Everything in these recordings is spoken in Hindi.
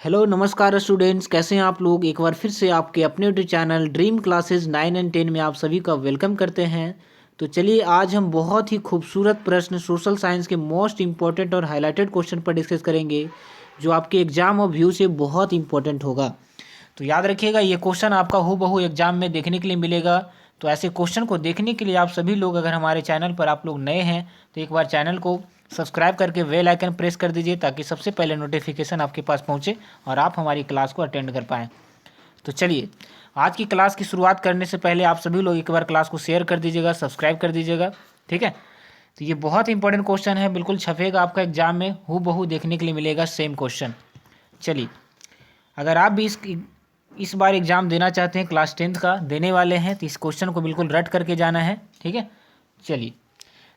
हेलो नमस्कार स्टूडेंट्स, कैसे हैं आप लोग। एक बार फिर से आपके अपने YouTube channel dream classes 9 and 10 में आप सभी का वेलकम करते हैं। तो चलिए आज हम बहुत ही खूबसूरत प्रश्न सोशल साइंस के मोस्ट इंपॉर्टेंट और हाईलाइटेड क्वेश्चन पर डिस्कस करेंगे, जो आपके एग्जाम और व्यू से बहुत इंपॉर्टेंट होगा। तो याद रखिएगा, ये क्वेश्चन आपका हूबहू एग्जाम में देखने के लिए मिलेगा। तो ऐसे क्वेश्चन को देखने के लिए आप सभी लोग, अगर हमारे चैनल पर आप लोग नए हैं तो एक बार चैनल को सब्सक्राइब करके बेल आइकन प्रेस कर दीजिए, ताकि सबसे पहले नोटिफिकेशन आपके पास पहुंचे और आप हमारी क्लास को अटेंड कर पाएँ। तो चलिए आज की क्लास की शुरुआत करने से पहले आप सभी लोग एक बार क्लास को शेयर कर दीजिएगा, सब्सक्राइब कर दीजिएगा, ठीक है। तो ये बहुत इंपॉर्टेंट क्वेश्चन है, बिल्कुल छपेगा आपका एग्जाम में, हूबहू देखने के लिए मिलेगा सेम क्वेश्चन। चलिए, अगर आप भी इस बार एग्ज़ाम देना चाहते हैं, क्लास 10th का देने वाले हैं, तो इस क्वेश्चन को बिल्कुल रट करके जाना है, ठीक है। चलिए,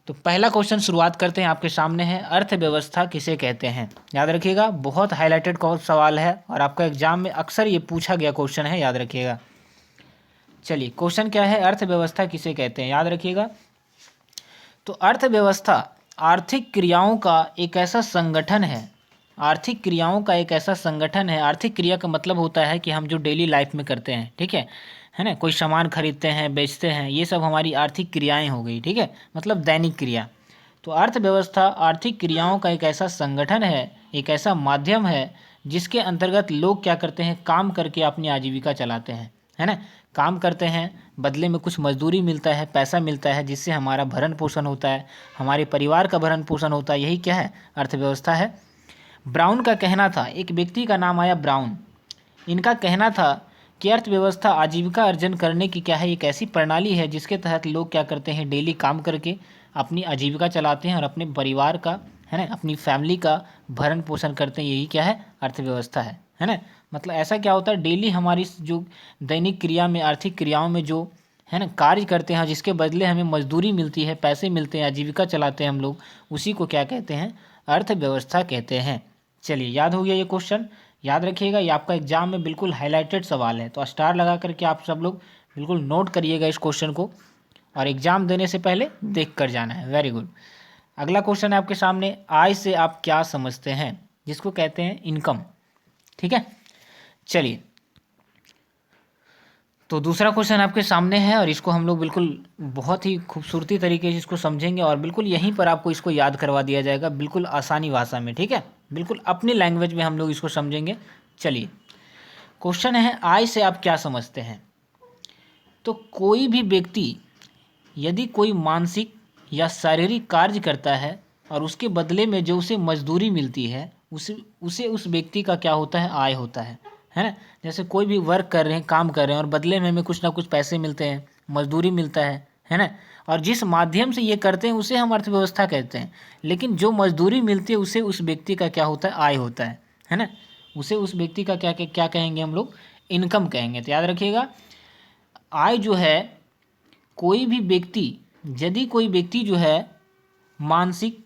तो पहला क्वेश्चन शुरुआत करते हैं। आपके सामने है, अर्थव्यवस्था किसे कहते हैं। याद रखिएगा, बहुत हाईलाइटेड सवाल है और आपका एग्जाम में अक्सर ये पूछा गया क्वेश्चन है, याद रखिएगा। चलिए, क्वेश्चन क्या है, अर्थव्यवस्था किसे कहते हैं, याद रखिएगा। तो अर्थव्यवस्था आर्थिक क्रियाओं का एक ऐसा संगठन है। आर्थिक क्रियाओं का एक ऐसा संगठन है। आर्थिक क्रिया का मतलब होता है कि हम जो डेली लाइफ में करते हैं, ठीक है ना। कोई सामान खरीदते हैं, बेचते हैं, ये सब हमारी आर्थिक क्रियाएं हो गई, ठीक है, मतलब दैनिक क्रिया। तो अर्थव्यवस्था आर्थिक क्रियाओं का एक ऐसा संगठन है, एक ऐसा माध्यम है जिसके अंतर्गत लोग क्या करते हैं, काम करके अपनी आजीविका चलाते हैं, है ना। काम करते हैं, बदले में कुछ मजदूरी मिलता है, पैसा मिलता है, जिससे हमारा भरण पोषण होता है, हमारे परिवार का भरण पोषण होता है। यही क्या है, अर्थव्यवस्था है। ब्राउन का कहना था, एक व्यक्ति का नाम आया ब्राउन, इनका कहना था कि अर्थव्यवस्था आजीविका अर्जन करने की क्या है, एक ऐसी प्रणाली है जिसके तहत लोग क्या करते हैं, डेली काम करके अपनी आजीविका चलाते हैं और अपने परिवार का, है ना, अपनी फैमिली का भरण पोषण करते हैं। यही क्या है, अर्थव्यवस्था है ना। मतलब ऐसा क्या होता है, डेली हमारी जो दैनिक क्रिया में, आर्थिक क्रियाओं में जो है ना कार्य करते हैं, जिसके बदले हमें मजदूरी मिलती है, पैसे मिलते हैं, आजीविका चलाते हैं हम लोग, उसी को क्या कहते हैं, अर्थव्यवस्था कहते हैं। चलिए, याद हो गया ये क्वेश्चन, याद रखिएगा, ये आपका एग्जाम में बिल्कुल हाईलाइटेड सवाल है। तो स्टार लगा करके आप सब लोग बिल्कुल नोट करिएगा इस क्वेश्चन को, और एग्जाम देने से पहले देख कर जाना है। Very good. अगला क्वेश्चन है आपके सामने, आय से आप क्या समझते हैं, जिसको कहते हैं इनकम, ठीक है। चलिए, तो दूसरा क्वेश्चन आपके सामने है और इसको हम लोग बिल्कुल बहुत ही खूबसूरती तरीके से इसको समझेंगे, और बिल्कुल यहीं पर आपको इसको याद करवा दिया जाएगा, बिल्कुल आसानी भाषा में, ठीक है, बिल्कुल अपनी लैंग्वेज में हम लोग इसको समझेंगे। चलिए, क्वेश्चन है, आय से आप क्या समझते हैं। तो कोई भी व्यक्ति यदि कोई मानसिक या शारीरिक कार्य करता है और उसके बदले में जो उसे मजदूरी मिलती है, उसे उस व्यक्ति का क्या होता है, आय होता है ना। जैसे कोई भी वर्क कर रहे हैं, काम कर रहे हैं, और बदले में हमें कुछ ना कुछ पैसे मिलते हैं, मजदूरी मिलता है ना। और जिस माध्यम से ये करते हैं उसे हम अर्थव्यवस्था कहते हैं। लेकिन जो मजदूरी मिलती है उसे उस व्यक्ति का क्या होता है, आय होता है ना। उसे उस व्यक्ति का क्या क्या कहेंगे हम लोग, इनकम कहेंगे। तो याद रखिएगा, आय जो है, कोई भी व्यक्ति, यदि कोई व्यक्ति जो है मानसिक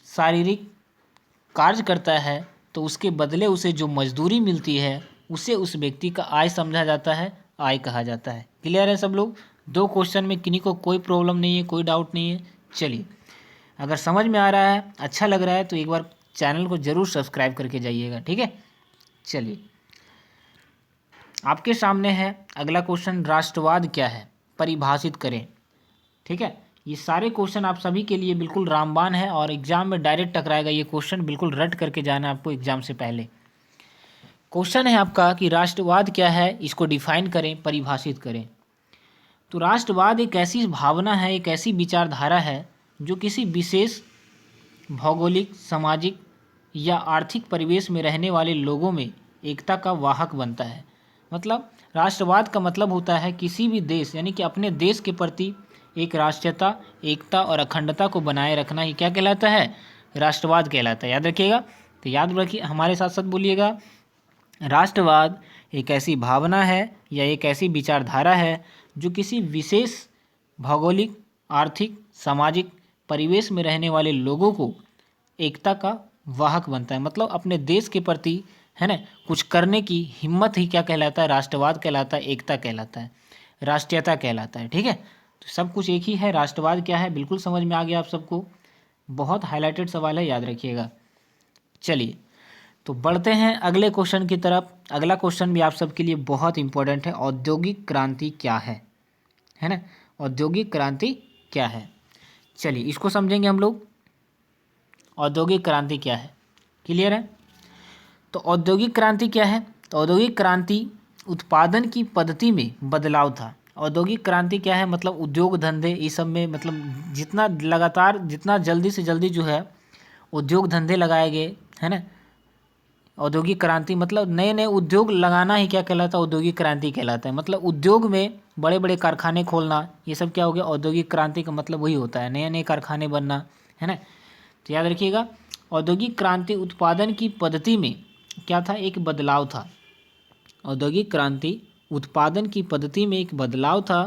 शारीरिक कार्य करता है, तो उसके बदले उसे जो मजदूरी मिलती है उसे उस व्यक्ति का आय समझा जाता है, आय कहा जाता है। क्लियर है सब लोग। दो क्वेश्चन में किन्हीं को कोई प्रॉब्लम नहीं है, कोई डाउट नहीं है। चलिए, अगर समझ में आ रहा है, अच्छा लग रहा है, तो एक बार चैनल को जरूर सब्सक्राइब करके जाइएगा, ठीक है। चलिए, आपके सामने है अगला क्वेश्चन, राष्ट्रवाद क्या है, परिभाषित करें, ठीक है। ये सारे क्वेश्चन आप सभी के लिए बिल्कुल रामबाण है और एग्जाम में डायरेक्ट टकराएगा ये क्वेश्चन, बिल्कुल रट करके जाना है आपको एग्जाम से पहले। क्वेश्चन है आपका कि राष्ट्रवाद क्या है, इसको डिफाइन करें, परिभाषित करें। तो राष्ट्रवाद एक ऐसी भावना है, एक ऐसी विचारधारा है जो किसी विशेष भौगोलिक, सामाजिक या आर्थिक परिवेश में रहने वाले लोगों में एकता का वाहक बनता है। मतलब राष्ट्रवाद का मतलब होता है किसी भी देश, यानी कि अपने देश के प्रति एक राष्ट्रीयता, एकता और अखंडता को बनाए रखना ही क्या कहलाता है, राष्ट्रवाद कहलाता है। याद रखिएगा। तो याद रखिए, हमारे साथ साथ बोलिएगा, राष्ट्रवाद एक ऐसी भावना है या एक ऐसी विचारधारा है जो किसी विशेष भौगोलिक, आर्थिक, सामाजिक परिवेश में रहने वाले लोगों को एकता का वाहक बनता है। मतलब अपने देश के प्रति, है ना, कुछ करने की हिम्मत ही क्या कहलाता है, राष्ट्रवाद कहलाता है, एकता कहलाता है, राष्ट्रीयता कहलाता है, ठीक है। तो सब कुछ एक ही है। राष्ट्रवाद क्या है, बिल्कुल समझ में आ गया आप सबको। बहुत हाईलाइटेड सवाल है, याद रखिएगा। चलिए, तो बढ़ते हैं अगले क्वेश्चन की तरफ। अगला क्वेश्चन भी आप सबके लिए बहुत इंपॉर्टेंट है। औद्योगिक क्रांति क्या है ना? औद्योगिक क्रांति क्या है? चलिए इसको समझेंगे हम लोग। औद्योगिक क्रांति क्या है? क्लियर है? तो औद्योगिक क्रांति क्या है? तो औद्योगिक क्रांति उत्पादन की पद्धति में बदलाव था। औद्योगिक क्रांति क्या है? मतलब उद्योग धंधे इस सब में, मतलब जितना लगातार, जितना जल्दी से जल्दी जो है उद्योग धंधे लगाए गए, है ना। औद्योगिक क्रांति मतलब नए नए उद्योग लगाना ही क्या कहलाता है? औद्योगिक क्रांति कहलाता है। मतलब उद्योग में बड़े बड़े कारखाने खोलना, ये सब क्या हो गया? औद्योगिक क्रांति का मतलब वही होता है, नए नए कारखाने बनना, है ना। तो याद रखिएगा, औद्योगिक क्रांति उत्पादन की पद्धति में क्या था? एक बदलाव था। औद्योगिक क्रांति उत्पादन की पद्धति में एक बदलाव था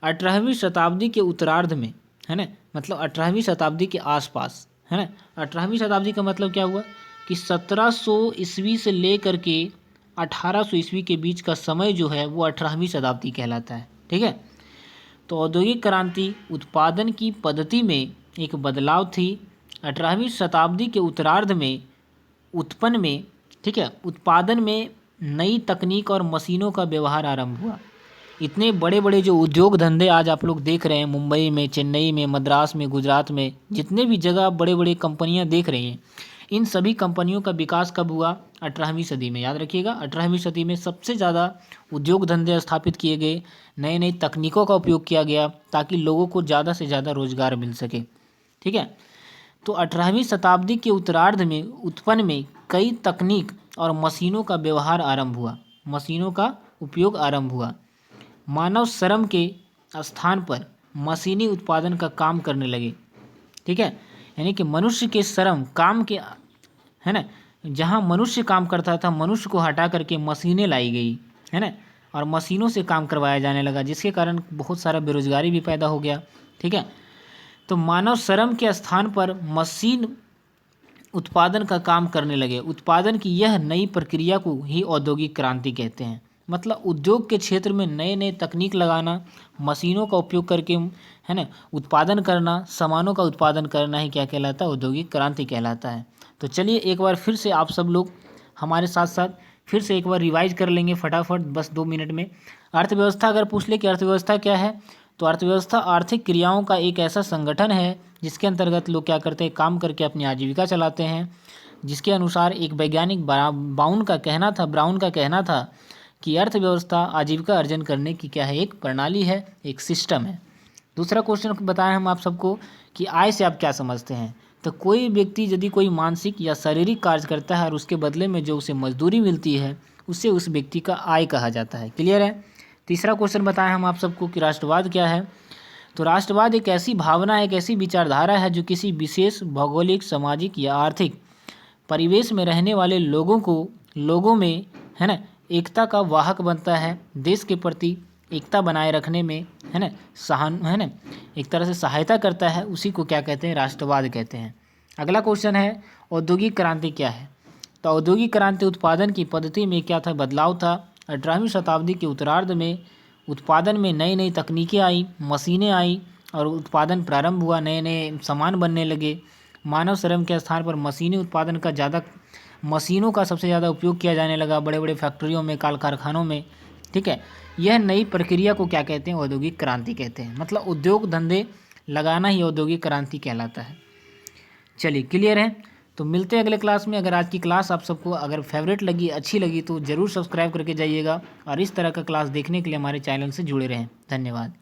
18वीं शताब्दी के उत्तरार्ध में, है ना। मतलब 18वीं शताब्दी के आसपास, है ना। 18वीं शताब्दी का मतलब क्या हुआ कि 1700 ईस्वी से लेकर के 1800 ईस्वी के बीच का समय जो है वो 18वीं शताब्दी कहलाता है। ठीक है। तो औद्योगिक क्रांति उत्पादन की पद्धति में एक बदलाव थी 18वीं शताब्दी के उत्तरार्ध में उत्पन्न में, ठीक है, उत्पादन में नई तकनीक और मशीनों का व्यवहार आरंभ हुआ। इतने बड़े बड़े जो उद्योग धंधे आज आप लोग देख रहे हैं, मुंबई में, चेन्नई में, मद्रास में, गुजरात में, जितने भी जगह बड़े बड़े कंपनियां देख रहे हैं, इन सभी कंपनियों का विकास कब हुआ? 18वीं सदी में। याद रखिएगा, 18वीं सदी में सबसे ज़्यादा उद्योग धंधे स्थापित किए गए, नई नई तकनीकों का उपयोग किया गया ताकि लोगों को ज़्यादा से ज़्यादा रोजगार मिल सके। ठीक है। तो 18वीं शताब्दी के उत्तरार्ध में उत्पन्न में कई तकनीक और मशीनों का व्यवहार आरंभ हुआ, मशीनों का उपयोग आरंभ हुआ। मानव श्रम के स्थान पर मशीनी उत्पादन का काम करने लगे। ठीक है। यानी कि मनुष्य के श्रम काम के, है ना, जहाँ मनुष्य काम करता था, मनुष्य को हटा करके मशीनें लाई गई, है ना, और मशीनों से काम करवाया जाने लगा, जिसके कारण बहुत सारा बेरोजगारी भी पैदा हो गया। ठीक है। तो मानव श्रम के स्थान पर मशीन उत्पादन का काम करने लगे। उत्पादन की यह नई प्रक्रिया को ही औद्योगिक क्रांति कहते हैं। मतलब उद्योग के क्षेत्र में नए नए तकनीक लगाना, मशीनों का उपयोग करके, है ना, उत्पादन करना, सामानों का उत्पादन करना ही क्या कहलाता है? औद्योगिक क्रांति कहलाता है। तो चलिए एक बार फिर से आप सब लोग हमारे साथ साथ फिर से एक बार रिवाइज कर लेंगे फटाफट, बस 2 मिनट में। अर्थव्यवस्था अगर पूछ ले कि अर्थव्यवस्था क्या है, तो अर्थव्यवस्था आर्थिक क्रियाओं का एक ऐसा संगठन है जिसके अंतर्गत लोग क्या करते हैं? काम करके अपनी आजीविका चलाते हैं। जिसके अनुसार एक वैज्ञानिक ब्राउन का कहना था कि अर्थव्यवस्था आजीविका अर्जन करने की क्या है? एक प्रणाली है, एक सिस्टम है। दूसरा क्वेश्चन बताएं हम आप सबको कि आय से आप क्या समझते हैं? तो कोई व्यक्ति यदि कोई मानसिक या शारीरिक कार्य करता है और उसके बदले में जो उसे मजदूरी मिलती है, उसे उस व्यक्ति का आय कहा जाता है। क्लियर है? तीसरा क्वेश्चन बताएं हम आप सबको कि राष्ट्रवाद क्या है? तो राष्ट्रवाद एक ऐसी भावना है, एक ऐसी विचारधारा है जो किसी विशेष भौगोलिक, सामाजिक या आर्थिक परिवेश में रहने वाले लोगों में, है ना, एकता का वाहक बनता है। देश के प्रति एकता बनाए रखने में, है ना, एक तरह से सहायता करता है। उसी को क्या कहते हैं? राष्ट्रवाद कहते हैं। अगला क्वेश्चन है औद्योगिक क्रांति क्या है? तो औद्योगिक क्रांति उत्पादन की पद्धति में क्या था? बदलाव था। 18वीं शताब्दी के उत्तरार्ध में उत्पादन में नई नई तकनीकें आई, मशीनें आई और उत्पादन प्रारंभ हुआ, नए नए सामान बनने लगे। मानव श्रम के स्थान पर मशीनों का सबसे ज़्यादा उपयोग किया जाने लगा, बड़े बड़े फैक्ट्रियों में, कारखानों में। ठीक है। यह नई प्रक्रिया को क्या कहते हैं? औद्योगिक क्रांति कहते हैं। मतलब उद्योग धंधे लगाना ही औद्योगिक क्रांति कहलाता है। चलिए क्लियर है? तो मिलते हैं अगले क्लास में। अगर आज की क्लास आप सबको अगर फेवरेट लगी, अच्छी लगी, तो ज़रूर सब्सक्राइब करके जाइएगा और इस तरह का क्लास देखने के लिए हमारे चैनल से जुड़े रहें। धन्यवाद।